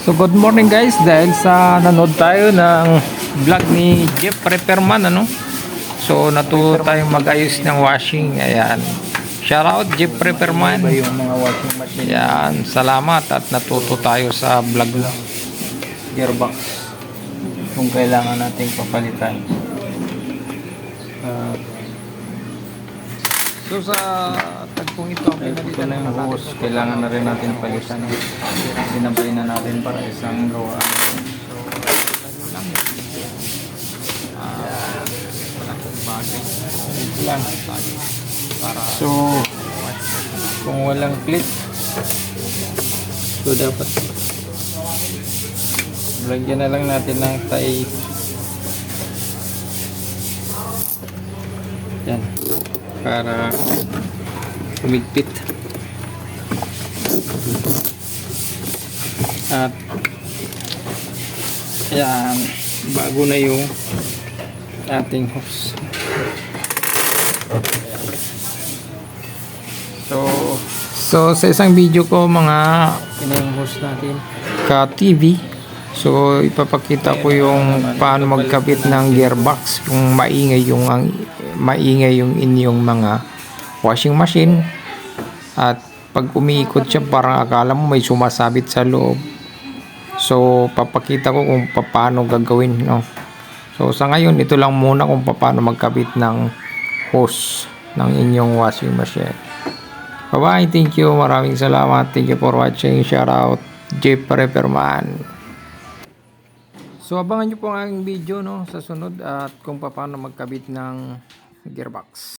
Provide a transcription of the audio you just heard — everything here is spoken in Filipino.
So good morning guys, dahil sa nanood tayo ng vlog ni Jeff Repairman, ano. So natuto tayong mag-ayos ng washing. Ayan. Shout out Jeff Repairman. Yung mga washing machine. Ayan, salamat at natuto tayo sa vlog mo. Gearbox. Kung kailangan nating papalitan. So sa tagpong ito, Ito na yung hose. Kailangan na rin natin palitan. Sinabay na natin para isang gawa. lang para So, kung walang clip, so dapat lagyan na lang natin ng tape. Yan. Para humigpit. At yan, bago na yung ating hose. So sa isang video ko mga Ina yung hose natin. ka TV, so ipapakita ko yung paano magkabit ng gearbox kung maingay yung inyong mga washing machine, at pag umiikot siya parang akala mo may sumasabit sa loob. So papakita ko kung paano gagawin, no. So sa ngayon ito lang muna kung paano magkabit ng hose ng inyong washing machine. Bye bye, thank you, maraming salamat, thank you for watching. Shout out Jeff Repairman. So abangan nyo po ang aking video, no, sa sunod, at kung paano magkabit ng gearbox.